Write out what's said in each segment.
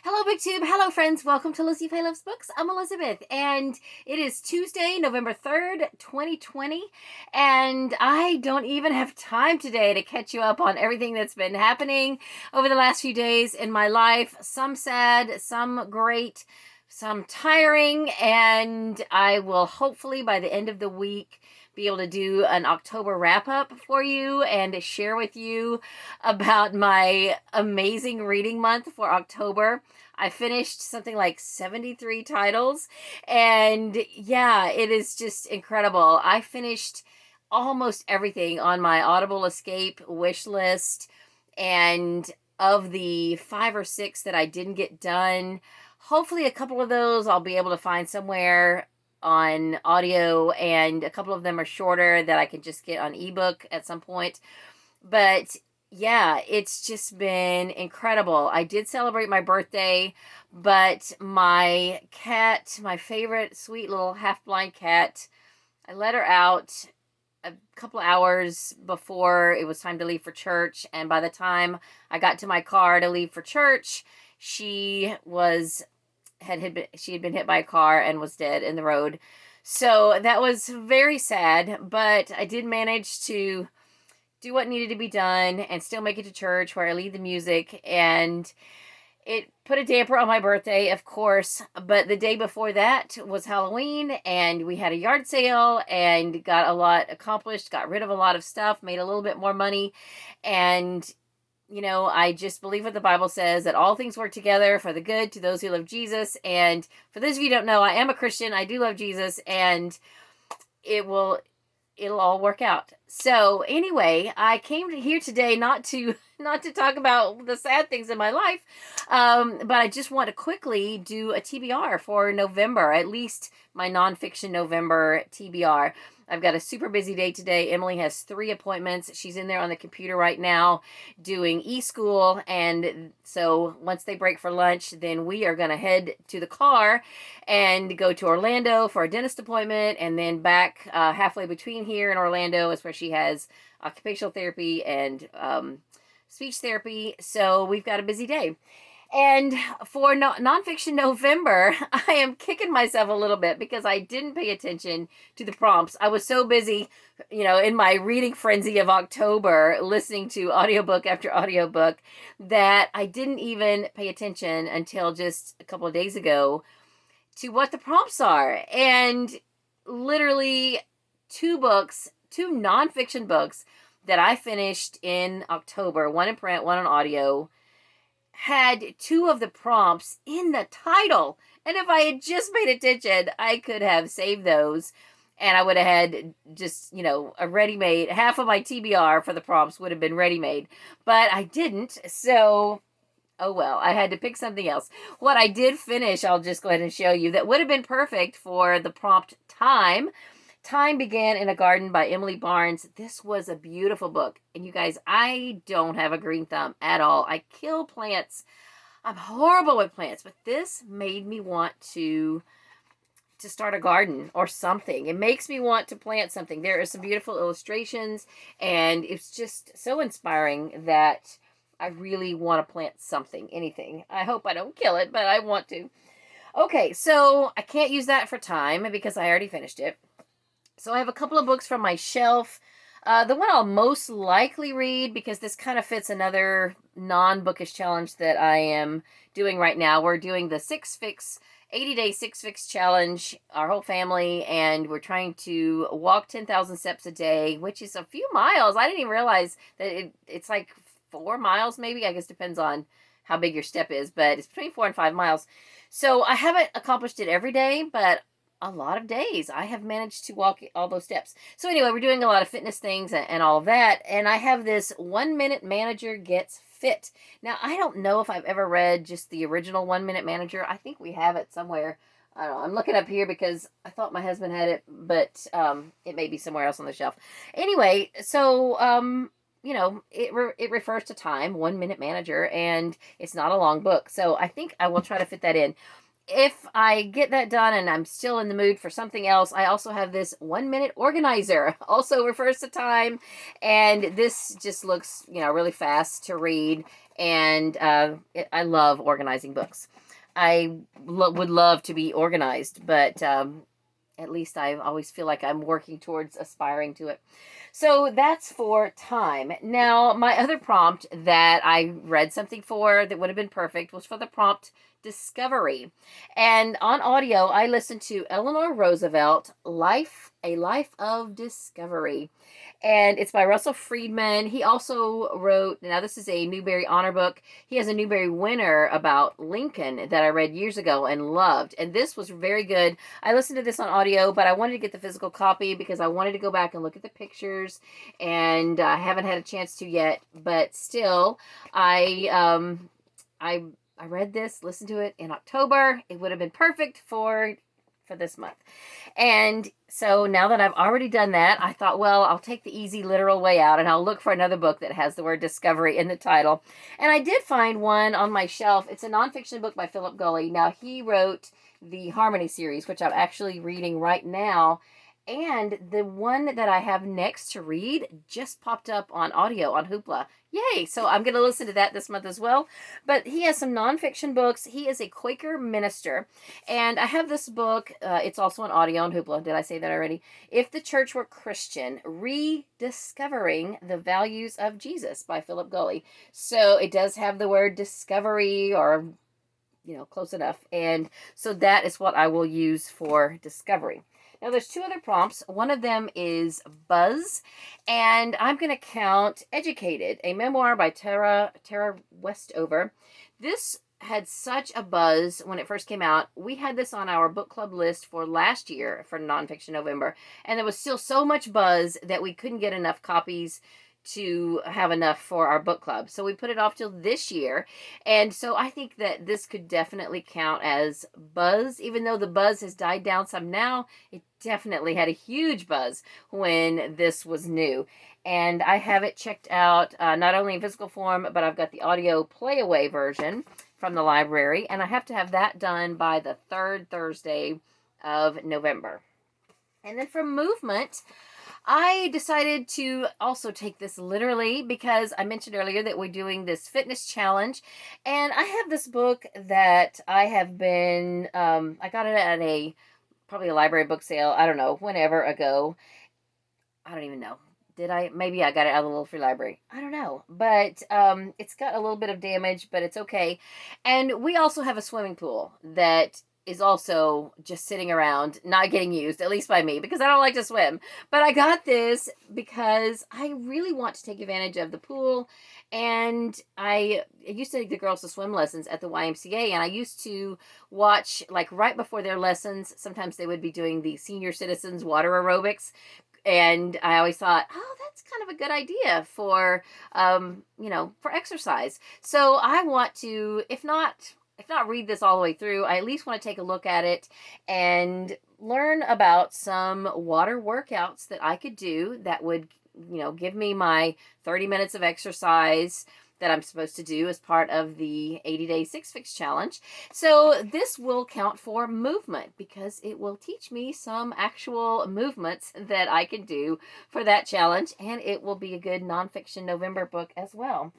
Hello, BookTube. Hello, friends. Welcome to LizziefayeLovesBooks. I'm Elizabeth, and it is Tuesday, November 3rd, 2020, and I don't even have time today to catch you up on everything that's been happening over the last few days in my life. Some sad, some great, some tiring, and I will hopefully by the end of the week be able to do an October wrap-up for you and share with you about my amazing reading month for October. I finished something like 73 titles, and yeah, it is just incredible. I finished almost everything on my Audible Escape wish list, and of the 5 or 6 that I didn't get done, hopefully a couple of those I'll be able to find somewhere on audio, and a couple of them are shorter that I can just get on ebook at some point. But yeah, it's just been incredible. I did celebrate my birthday, but my cat, my favorite sweet little half-blind cat, I let her out a couple hours before it was time to leave for church, and by the time I got to my car to leave for church, she had been hit by a car and was dead in the road. So that was very sad, but I did manage to do what needed to be done and still make it to church where I lead the music, and it put a damper on my birthday, of course, but the day before that was Halloween, and we had a yard sale and got a lot accomplished, got rid of a lot of stuff, made a little bit more money, and I just believe what the Bible says, that all things work together for the good to those who love Jesus. And for those of you who don't know, I am a Christian. I do love Jesus, and it'll all work out. So anyway, I came here today not to talk about the sad things in my life, but I just want to quickly do a TBR for November, at least my Nonfiction November TBR. I've got a super busy day today. Emily has 3 appointments. She's in there on the computer right now doing e-school, and so once they break for lunch, then we are going to head to the car and go to Orlando for a dentist appointment, and then back halfway between here and Orlando is where she has occupational therapy and speech therapy. So we've got a busy day. And for Nonfiction November, I am kicking myself a little bit because I didn't pay attention to the prompts. I was so busy, in my reading frenzy of October, listening to audiobook after audiobook, that I didn't even pay attention until just a couple of days ago to what the prompts are. And literally 2 nonfiction books that I finished in October, one in print, one on audio, had 2 of the prompts in the title. And if I had just paid attention, I could have saved those, and I would have had just, a ready-made, half of my TBR for the prompts would have been ready-made. But I didn't, so oh well, I had to pick something else. What I did finish, I'll just go ahead and show you, that would have been perfect for the prompt Time. Time Began in a Garden by Emily Barnes. This was a beautiful book. And you guys, I don't have a green thumb at all. I kill plants. I'm horrible with plants, but this made me want to start a garden or something. It makes me want to plant something. There are some beautiful illustrations, and it's just so inspiring that I really want to plant something, anything. I hope I don't kill it, but I want to. Okay, so I can't use that for Time because I already finished it. So I have a couple of books from my shelf. The one I'll most likely read, because this kind of fits another non-bookish challenge that I am doing right now. We're doing the 80-day 6 Fix challenge, our whole family, and we're trying to walk 10,000 steps a day, which is a few miles. I didn't even realize that it's like 4 miles maybe. I guess depends on how big your step is, but it's between 4 and 5 miles. So I haven't accomplished it every day, but a lot of days I have managed to walk all those steps. So anyway, we're doing a lot of fitness things and all of that, and I have this 1 Minute Manager Gets Fit. Now, I don't know if I've ever read just the original 1 Minute Manager. I think we have it somewhere. I don't know. I'm looking up here because I thought my husband had it, but it may be somewhere else on the shelf. Anyway, so it refers to time, 1 Minute Manager, and it's not a long book. So I think I will try to fit that in. If I get that done and I'm still in the mood for something else, I also have this 1 Minute Organizer, also refers to time, and this just looks, really fast to read, and I love organizing books. I would love to be organized, but at least I always feel like I'm working towards aspiring to it. So that's for time. Now, my other prompt that I read something for that would have been perfect was for the prompt discovery. And on audio, I listened to Eleanor Roosevelt, A Life of Discovery. And it's by Russell Friedman. He also wrote, now this is a Newbery Honor book. He has a Newbery winner about Lincoln that I read years ago and loved. And this was very good. I listened to this on audio, but I wanted to get the physical copy because I wanted to go back and look at the pictures, and I haven't had a chance to yet. But still, I read this, listened to it in October. It would have been perfect for this month. And so now that I've already done that, I thought, well, I'll take the easy literal way out and I'll look for another book that has the word discovery in the title. And I did find one on my shelf. It's a nonfiction book by Philip Gulley. Now, he wrote the Harmony series, which I'm actually reading right now. And the one that I have next to read just popped up on audio on Hoopla. Yay! So I'm going to listen to that this month as well. But he has some nonfiction books. He is a Quaker minister. And I have this book. It's also on audio on Hoopla. Did I say that already? If the Church Were Christian, Rediscovering the Values of Jesus by Philip Gulley. So it does have the word discovery, or close enough. And so that is what I will use for discovery. Now, there's two other prompts. One of them is Buzz, and I'm going to count Educated, a memoir by Tara Westover. This had such a buzz when it first came out. We had this on our book club list for last year for Nonfiction November, and there was still so much buzz that we couldn't get enough copies to have enough for our book club. So we put it off till this year. And so I think that this could definitely count as buzz. Even though the buzz has died down some now, it definitely had a huge buzz when this was new. And I have it checked out, not only in physical form, but I've got the audio play-away version from the library. And I have to have that done by the third Thursday of November. And then for movement, I decided to also take this literally because I mentioned earlier that we're doing this fitness challenge. And I have this book that I have been, I got it at probably a library book sale, I don't know, whenever ago. I don't even know. Did I? Maybe I got it out of the little free library. I don't know. But it's got a little bit of damage, but it's okay. And we also have a swimming pool that is also just sitting around, not getting used, at least by me, because I don't like to swim. But I got this because I really want to take advantage of the pool. And I used to take the girls to swim lessons at the YMCA, and I used to watch, like, right before their lessons, sometimes they would be doing the senior citizens water aerobics. And I always thought, oh, that's kind of a good idea for, for exercise. So I want to, if not read this all the way through, I at least want to take a look at it and learn about some water workouts that I could do that would, give me my 30 minutes of exercise that I'm supposed to do as part of the 80-day 6-Fix challenge. So this will count for movement because it will teach me some actual movements that I can do for that challenge, and it will be a good Nonfiction November book as well.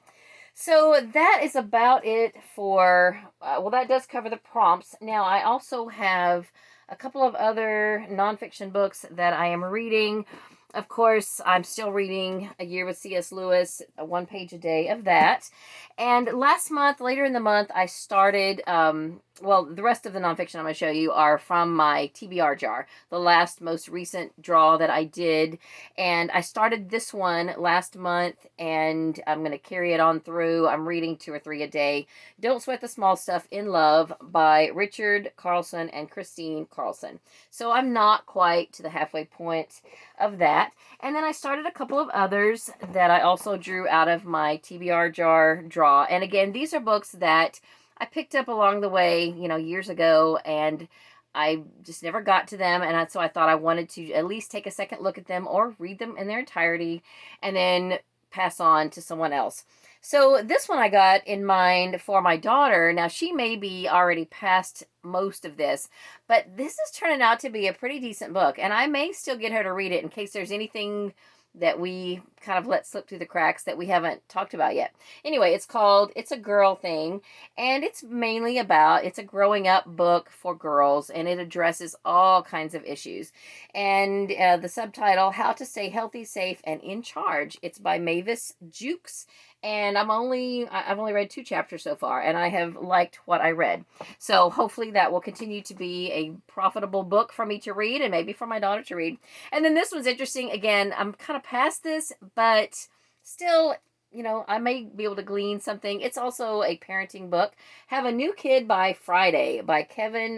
So that is about it for, that does cover the prompts. Now, I also have a couple of other nonfiction books that I am reading. Of course, I'm still reading A Year with C.S. Lewis, 1 page a day of that. And last month, later in the month, I started, the rest of the nonfiction I'm going to show you are from my TBR jar, the most recent draw that I did. And I started this one last month, and I'm going to carry it on through. I'm reading 2 or 3 a day. Don't Sweat the Small Stuff in Love by Richard Carlson and Christine Carlson. So I'm not quite to the halfway point of that. And then I started a couple of others that I also drew out of my TBR jar draw. And again, these are books that I picked up along the way, years ago, and I just never got to them. And so I thought I wanted to at least take a second look at them or read them in their entirety and then pass on to someone else. So this one I got in mind for my daughter. Now, she may be already past most of this, but this is turning out to be a pretty decent book, and I may still get her to read it in case there's anything that we kind of let slip through the cracks that we haven't talked about yet. Anyway, it's called It's a Girl Thing, and it's mainly about, it's a growing up book for girls, and it addresses all kinds of issues. And the subtitle, How to Stay Healthy, Safe, and in Charge. It's by Mavis Jukes, and I've only read 2 chapters so far, and I have liked what I read. So hopefully that will continue to be a profitable book for me to read, and maybe for my daughter to read. And then this one's interesting. Again, I'm kind of past this, but still, you know, I may be able to glean something. It's also a parenting book. Have a New Kid by Friday by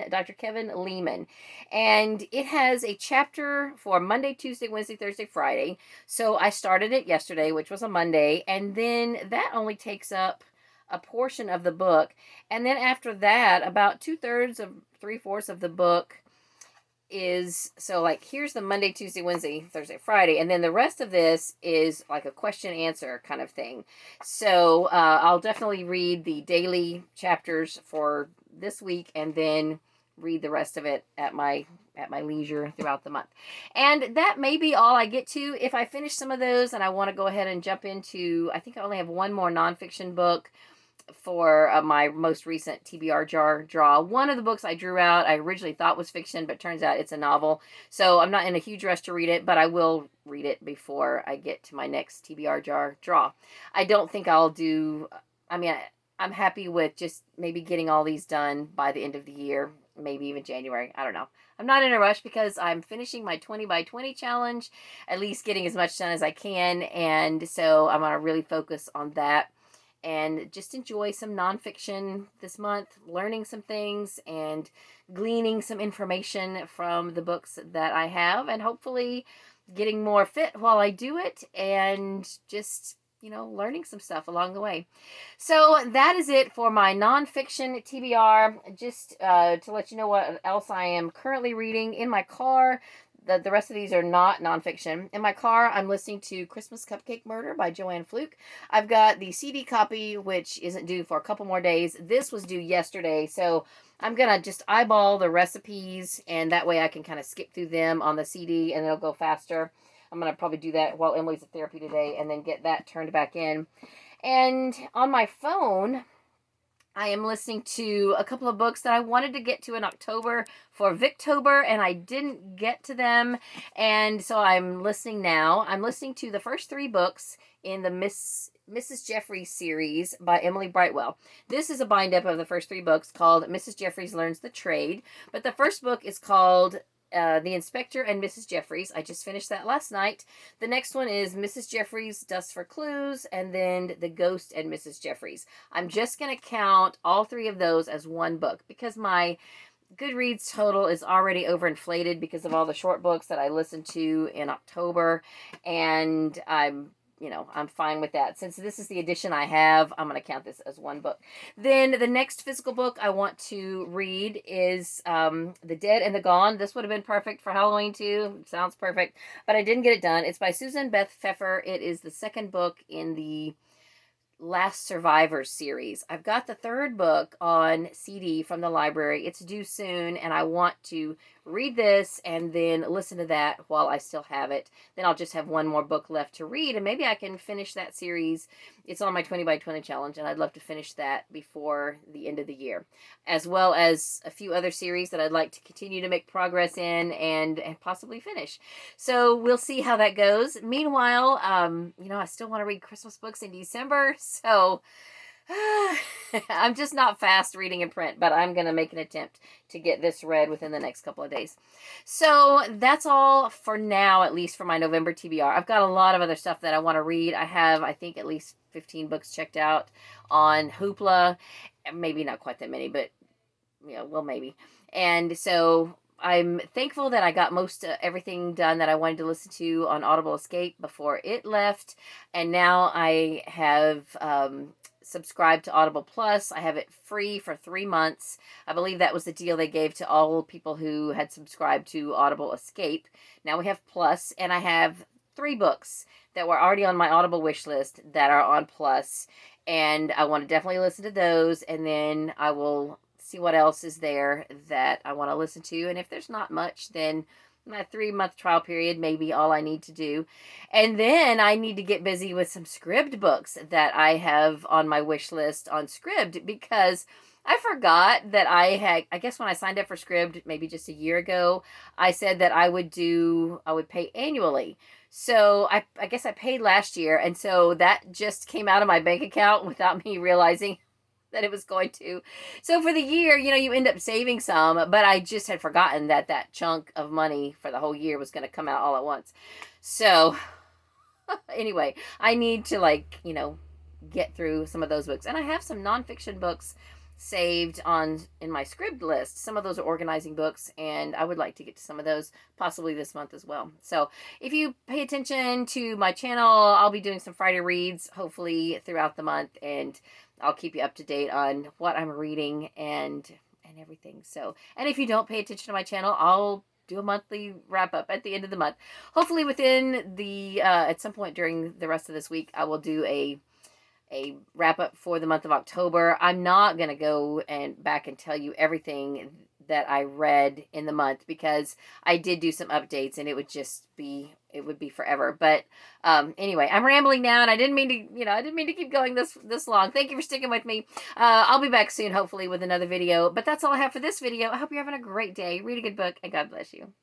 Dr. Kevin Leman. And it has a chapter for Monday, Tuesday, Wednesday, Thursday, Friday. So I started it yesterday, which was a Monday. And then that only takes up a portion of the book. And then after that, about 2/3 of 3/4 of the book is, so like here's the Monday, Tuesday, Wednesday, Thursday, Friday, and then the rest of this is like a question answer kind of thing. So I'll definitely read the daily chapters for this week, and then read the rest of it at my leisure throughout the month. And that may be all I get to. If I finish some of those and I want to go ahead and jump into, I think I only have one more nonfiction book for my most recent TBR jar draw. One of the books I drew out, I originally thought was fiction, but turns out it's a novel. So I'm not in a huge rush to read it, but I will read it before I get to my next TBR jar draw. I don't think I'll do, I mean, I'm happy with just maybe getting all these done by the end of the year, maybe even January. I don't know. I'm not in a rush because I'm finishing my 20 by 20 challenge, at least getting as much done as I can. And so I'm going to really focus on that and just enjoy some nonfiction this month, learning some things and gleaning some information from the books that I have, and hopefully getting more fit while I do it, and just, you know, learning some stuff along the way. So that is it for my nonfiction TBR. Just to let you know what else I am currently reading in my car. The rest of these are not nonfiction. In my car, I'm listening to Christmas Cupcake Murder by Joanne Fluke. I've got the CD copy, which isn't due for a couple more days. This was due yesterday, so I'm going to just eyeball the recipes, and that way I can kind of skip through them on the CD, and it'll go faster. I'm going to probably do that while Emily's at therapy today, and then get that turned back in. And on my phone, I am listening to a couple of books that I wanted to get to in October for Victober, and I didn't get to them, and so I'm listening now. I'm listening to the first 3 books in the Mrs. Jeffries series by Emily Brightwell. This is a bind-up of the first 3 books called Mrs. Jeffries Learns the Trade, but the first book is called The Inspector and Mrs. Jeffries. I just finished that last night. The next one is Mrs. Jeffries Dust for Clues, and then The Ghost and Mrs. Jeffries. I'm just going to count all 3 of those as one book because my Goodreads total is already overinflated because of all the short books that I listened to in October, and I'm fine with that. Since this is the edition I have, I'm going to count this as one book. Then the next physical book I want to read is The Dead and the Gone. This would have been perfect for Halloween too. Sounds perfect, but I didn't get it done. It's by Susan Beth Pfeffer. It is the second book in the Last Survivors series. I've got the 3rd book on CD from the library. It's due soon, and I want to read this and then listen to that while I still have it. Then I'll just have one more book left to read, and maybe I can finish that series. It's on my 20 by 20 challenge, and I'd love to finish that before the end of the year, as well as a few other series that I'd like to continue to make progress in and possibly finish. So we'll see how that goes. Meanwhile, I still want to read Christmas books in December, so I'm just not fast reading in print, but I'm going to make an attempt to get this read within the next couple of days. So that's all for now, at least for my November TBR. I've got a lot of other stuff that I want to read. I have, I think, at least 15 books checked out on Hoopla. Maybe not quite that many, but, maybe. And so I'm thankful that I got most everything done that I wanted to listen to on Audible Escape before it left. And now I have subscribed to Audible Plus. I have it free for 3 months. I believe that was the deal they gave to all people who had subscribed to Audible Escape. Now we have Plus, and I have 3 books that were already on my Audible wish list that are on Plus, and I want to definitely listen to those, and then I will see what else is there that I want to listen to. And if there's not much, then my 3-month trial period may be all I need to do. And then I need to get busy with some Scribd books that I have on my wish list on Scribd, because I forgot that I guess when I signed up for Scribd, maybe just a year ago, I said that I would pay annually. So I guess I paid last year. And so that just came out of my bank account without me realizing that it was going to. So for the year, you end up saving some, but I just had forgotten that chunk of money for the whole year was going to come out all at once. So anyway, I need to get through some of those books. And I have some nonfiction books saved in my Scribd list. Some of those are organizing books, and I would like to get to some of those possibly this month as well. So if you pay attention to my channel, I'll be doing some Friday reads hopefully throughout the month, and I'll keep you up to date on what I'm reading and everything. So, and if you don't pay attention to my channel, I'll do a monthly wrap up at the end of the month. Hopefully within at some point during the rest of this week, I will do a wrap up for the month of October. I'm not going to go back and tell you everything that I read in the month, because I did do some updates and it would be forever. But anyway, I'm rambling now, and I didn't mean to keep going this long. Thank you for sticking with me. I'll be back soon, hopefully, with another video. But that's all I have for this video. I hope you're having a great day. Read a good book, and God bless you.